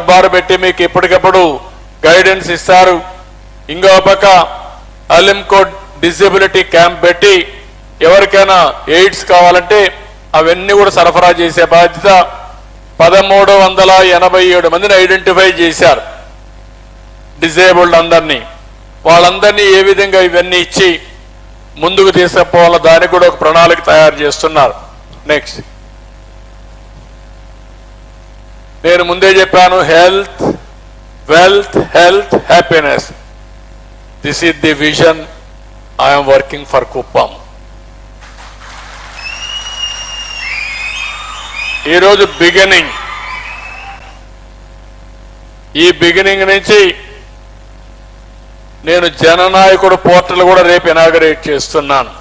దర్బారు పెట్టి మీకు ఎప్పటికప్పుడు గైడెన్స్ ఇస్తారు. ఇంకో పక్క అలింకోట్ డిజబిలిటీ క్యాంప్ పెట్టి ఎవరికైనా ఎయిడ్స్ కావాలంటే అవన్నీ కూడా సరఫరా చేసే బాధ్యత 1387 మందిని ఐడెంటిఫై చేశారు డిజేబుల్డ్ అందరినీ. వాళ్ళందరినీ ఏ విధంగా ఇవన్నీ ఇచ్చి ముందుకు తీసుకుపోవాలో దానికి కూడా ఒక ప్రణాళిక తయారు చేస్తున్నారు. నెక్స్ట్, నేను ముందే చెప్పాను, health, wealth, health, happiness. This is the vision I'm working for Kuppam. ఈరోజు బిగినింగ్, ఈ బిగినింగ్ నుంచి నేను జననాయకుడు పోర్టల్ కూడా రేపు ఇనాగరేట్ చేస్తున్నాను.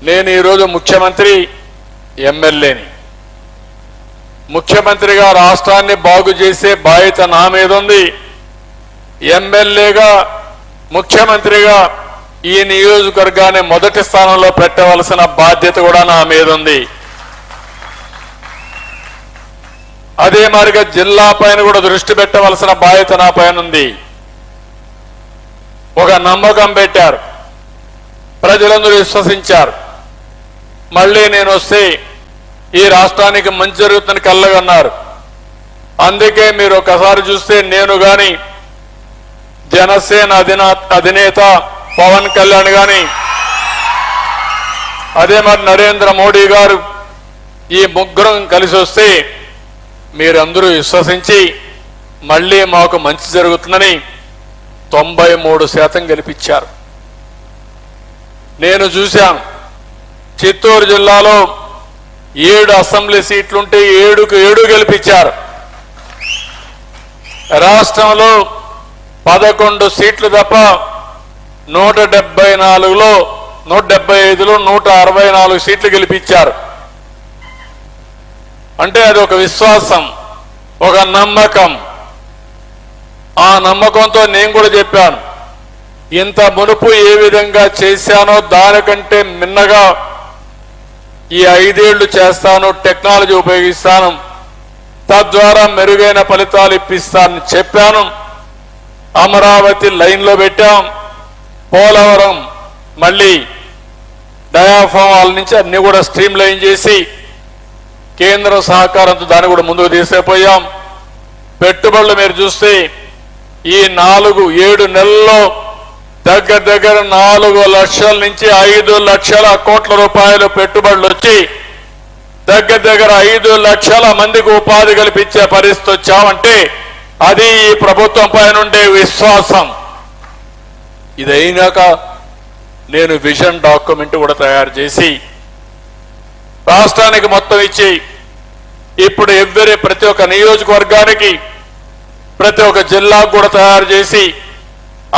నేను ఈరోజు ముఖ్యమంత్రి, ఎమ్మెల్యేని. ముఖ్యమంత్రిగా రాష్ట్రాన్ని బాగు చేసే బాధ్యత నా మీద ఉంది. ఎమ్మెల్యేగా, ముఖ్యమంత్రిగా ఈ నియోజకవర్గాన్ని మొదటి స్థానంలో పెట్టవలసిన బాధ్యత కూడా నా మీద ఉంది. అదే మాదిరిగా జిల్లా పైన కూడా దృష్టి పెట్టవలసిన బాధ్యత నా పైన ఉంది. ఒక నమ్మకం పెట్టారు, ప్రజలందరూ విశ్వసించారు. మళ్ళీ నేను వస్తే ఈ రాష్ట్రానికి మంచి జరుగుతుందని కళ్ళగన్నారు. అందుకే మీరు ఒకసారి చూస్తే నేను గాని, జనసేన అధినేత పవన్ కళ్యాణ్ గాని, అదే మరి నరేంద్ర మోడీ గారు, ఈ ముగ్గురం కలిసి వస్తే మీరందరూ విశ్వసించి మళ్ళీ మాకు మంచి జరుగుతుందని 93% గెలిపించారు. నేను చిత్తూరు జిల్లాలో 7 అసెంబ్లీ సీట్లుంటే 7కు 7 గెలిపించారు. రాష్ట్రంలో 11 సీట్లు తప్ప 175లో 164 సీట్లు గెలిపించారు. అంటే అది ఒక విశ్వాసం, ఒక నమ్మకం. ఆ నమ్మకంతో నేను కూడా చెప్పాను, ఇంత మునుపు ఏ విధంగా చేశానో దానికంటే మిన్నగా ఈ 5 ఏళ్లు చేస్తాను, టెక్నాలజీ ఉపయోగిస్తాను, తద్వారా మెరుగైన ఫలితాలు ఇప్పిస్తానని చెప్పాను. అమరావతి లైన్లో పెట్టాం. పోలవరం మళ్ళీ డయాఫామ్ వాళ్ళ నుంచి అన్ని కూడా స్ట్రీమ్ లైన్ చేసి కేంద్ర సహకారంతో దాన్ని కూడా ముందుకు తీసుకుపోయాం. పెట్టుబడులు మీరు చూస్తే ఈ 4-7 నెలల్లో దగ్గర 4 లక్షల నుంచి 5 లక్షల కోట్ల రూపాయలు పెట్టుబడులు వచ్చి దగ్గర 5 లక్షల మందికి ఉపాధి కల్పించే పరిస్థితి వచ్చామంటే అది ఈ ప్రభుత్వం పైన ఉండే విశ్వాసం. ఇదైనాక నేను విజన్ డాక్యుమెంట్ కూడా తయారు చేసి రాష్ట్రానికి మొత్తం ఇచ్చి ఇప్పుడు ప్రతి ఒక్క నియోజకవర్గానికి, ప్రతి ఒక్క జిల్లాకు కూడా తయారు చేసి